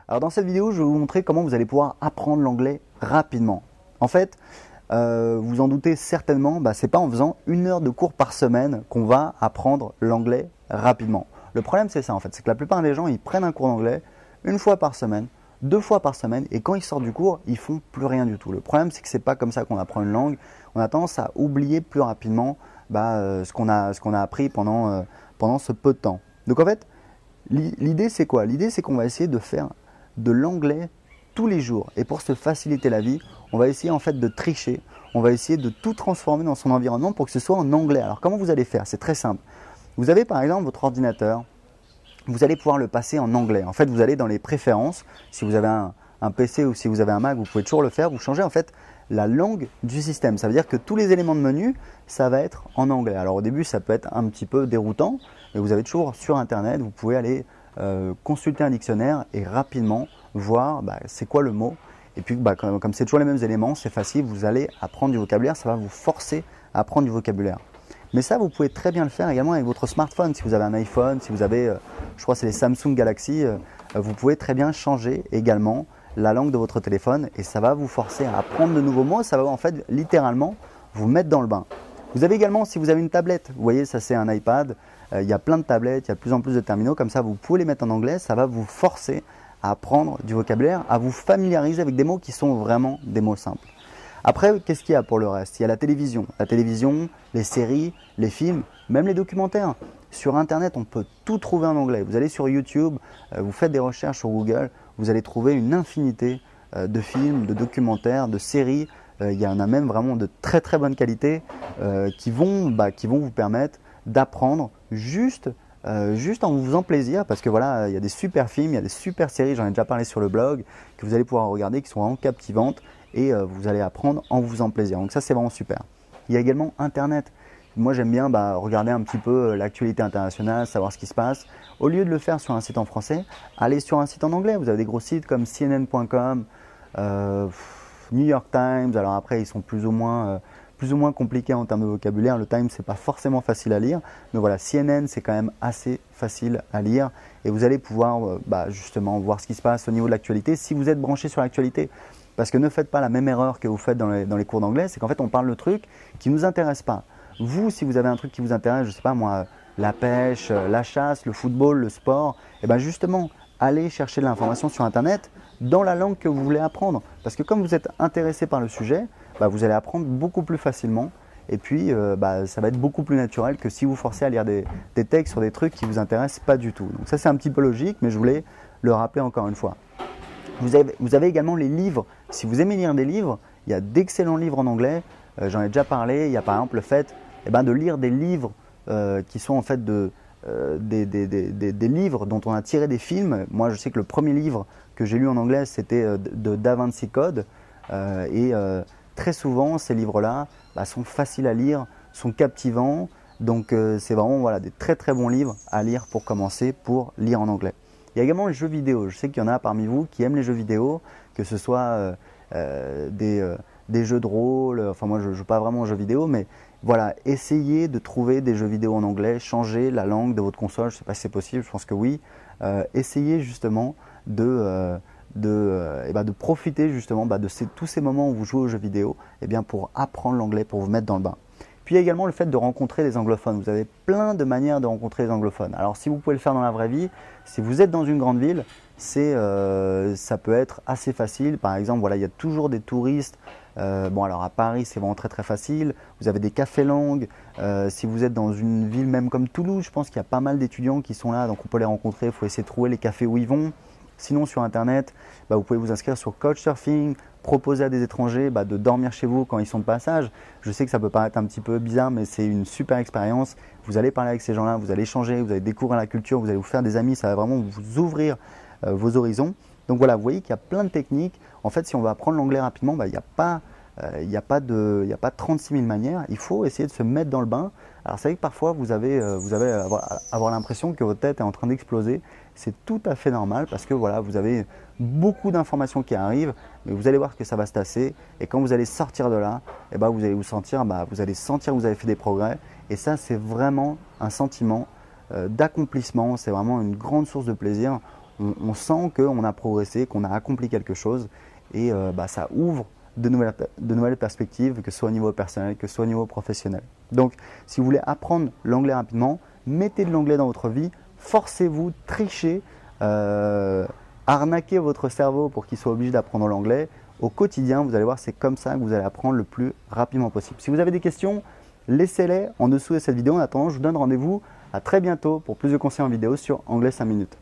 Alors dans cette vidéo, je vais vous montrer comment vous allez pouvoir apprendre l'anglais rapidement. En fait, vous en doutez certainement, ce n'est pas en faisant 1 heure de cours par semaine qu'on va apprendre l'anglais rapidement. Le problème c'est ça en fait, c'est que la plupart des gens ils prennent un cours d'anglais 1 fois par semaine, 2 fois par semaine et quand ils sortent du cours, ils font plus rien du tout. Le problème c'est que c'est pas comme ça qu'on apprend une langue. On a tendance à oublier plus rapidement ce qu'on a appris pendant ce peu de temps. Donc en fait, l'idée c'est quoi? L'idée c'est qu'on va essayer de faire de l'anglais tous les jours. Et pour se faciliter la vie, on va essayer en fait de tricher. On va essayer de tout transformer dans son environnement pour que ce soit en anglais. Alors comment vous allez faire? C'est très simple. Vous avez par exemple votre ordinateur. Vous allez pouvoir le passer en anglais. En fait, vous allez dans les préférences. Si vous avez un PC ou si vous avez un Mac, vous pouvez toujours le faire. Vous changez en fait la langue du système. Ça veut dire que tous les éléments de menu, ça va être en anglais. Alors au début, ça peut être un petit peu déroutant, mais vous avez toujours sur Internet, vous pouvez aller consulter un dictionnaire et rapidement voir c'est quoi le mot. Et puis comme c'est toujours les mêmes éléments, c'est facile, vous allez apprendre du vocabulaire, ça va vous forcer à apprendre du vocabulaire. Mais ça, vous pouvez très bien le faire également avec votre smartphone. Si vous avez un iPhone, si vous avez, je crois que c'est les Samsung Galaxy, vous pouvez très bien changer également la langue de votre téléphone et ça va vous forcer à apprendre de nouveaux mots. Ça va en fait littéralement vous mettre dans le bain. Vous avez également, si vous avez une tablette, vous voyez, ça c'est un iPad, il y a plein de tablettes, il y a de plus en plus de terminaux, comme ça vous pouvez les mettre en anglais, ça va vous forcer à apprendre du vocabulaire, à vous familiariser avec des mots qui sont vraiment des mots simples. Après, qu'est-ce qu'il y a pour le reste? Il y a la télévision, les séries, les films, même les documentaires. Sur Internet, on peut tout trouver en anglais. Vous allez sur YouTube, vous faites des recherches sur Google, vous allez trouver une infinité de films, de documentaires, de séries. Il y en a même vraiment de très très bonne qualité qui vont vous permettre d'apprendre juste en vous faisant plaisir parce que voilà, il y a des super films, il y a des super séries, j'en ai déjà parlé sur le blog, que vous allez pouvoir regarder, qui sont vraiment captivantes et vous allez apprendre en vous faisant plaisir. Donc ça, c'est vraiment super. Il y a également Internet. Moi, j'aime bien regarder un petit peu l'actualité internationale, savoir ce qui se passe. Au lieu de le faire sur un site en français, allez sur un site en anglais. Vous avez des gros sites comme CNN.com, New York Times. Alors après, ils sont plus ou moins compliqués en termes de vocabulaire. Le Times, c'est pas forcément facile à lire. Mais voilà, CNN, c'est quand même assez facile à lire. Et vous allez pouvoir justement voir ce qui se passe au niveau de l'actualité si vous êtes branché sur l'actualité. Parce que ne faites pas la même erreur que vous faites dans les cours d'anglais, c'est qu'en fait on parle de trucs qui ne nous intéressent pas. Vous, si vous avez un truc qui vous intéresse, je ne sais pas moi, la pêche, la chasse, le football, le sport, et bien justement, allez chercher de l'information sur Internet dans la langue que vous voulez apprendre. Parce que comme vous êtes intéressé par le sujet, vous allez apprendre beaucoup plus facilement. Et puis, ça va être beaucoup plus naturel que si vous forcez à lire des textes sur des trucs qui ne vous intéressent pas du tout. Donc ça, c'est un petit peu logique, mais je voulais le rappeler encore une fois. Vous avez également les livres. Si vous aimez lire des livres, il y a d'excellents livres en anglais. J'en ai déjà parlé. Il y a par exemple le fait de lire des livres qui sont en fait des livres dont on a tiré des films. Moi, je sais que le premier livre que j'ai lu en anglais, c'était de Da Vinci Code. Très souvent, ces livres-là sont faciles à lire, sont captivants. Donc, c'est vraiment des très très bons livres à lire pour commencer, pour lire en anglais. Il y a également les jeux vidéo. Je sais qu'il y en a parmi vous qui aiment les jeux vidéo, que ce soit des jeux de rôle. Enfin, moi, je ne joue pas vraiment aux jeux vidéo, mais voilà, essayez de trouver des jeux vidéo en anglais, changez la langue de votre console. Je ne sais pas si c'est possible, je pense que oui. Essayez justement de profiter justement de tous ces moments où vous jouez aux jeux vidéo pour apprendre l'anglais, pour vous mettre dans le bain. Puis il y a également le fait de rencontrer des anglophones. Vous avez plein de manières de rencontrer des anglophones. Alors si vous pouvez le faire dans la vraie vie, si vous êtes dans une grande ville, ça peut être assez facile. Par exemple, il y a toujours des touristes. Alors à Paris, c'est vraiment très très facile. Vous avez des cafés langues. Si vous êtes dans une ville même comme Toulouse, je pense qu'il y a pas mal d'étudiants qui sont là, donc on peut les rencontrer. Il faut essayer de trouver les cafés où ils vont. Sinon, sur Internet, vous pouvez vous inscrire sur Couchsurfing, proposer à des étrangers de dormir chez vous quand ils sont de passage. Je sais que ça peut paraître un petit peu bizarre, mais c'est une super expérience. Vous allez parler avec ces gens-là, vous allez échanger, vous allez découvrir la culture, vous allez vous faire des amis, ça va vraiment vous ouvrir vos horizons. Donc voilà, vous voyez qu'il y a plein de techniques. En fait, si on veut apprendre l'anglais rapidement, il n'y a pas 36 000 manières. Il faut essayer de se mettre dans le bain. Alors c'est vrai que parfois vous allez avoir l'impression que votre tête est en train d'exploser. C'est tout à fait normal parce que voilà, vous avez beaucoup d'informations qui arrivent, mais vous allez voir que ça va se tasser. Et quand vous allez sortir de là, vous allez sentir que vous avez fait des progrès. Et ça, c'est vraiment un sentiment d'accomplissement. C'est vraiment une grande source de plaisir. on sent qu'on a progressé, qu'on a accompli quelque chose et ça ouvre de nouvelles perspectives, que ce soit au niveau personnel, que ce soit au niveau professionnel. Donc, si vous voulez apprendre l'anglais rapidement, mettez de l'anglais dans votre vie, forcez-vous, trichez, arnaquez votre cerveau pour qu'il soit obligé d'apprendre l'anglais. Au quotidien, vous allez voir, c'est comme ça que vous allez apprendre le plus rapidement possible. Si vous avez des questions, laissez-les en dessous de cette vidéo. En attendant, je vous donne rendez-vous à très bientôt pour plus de conseils en vidéo sur Anglais 5 minutes.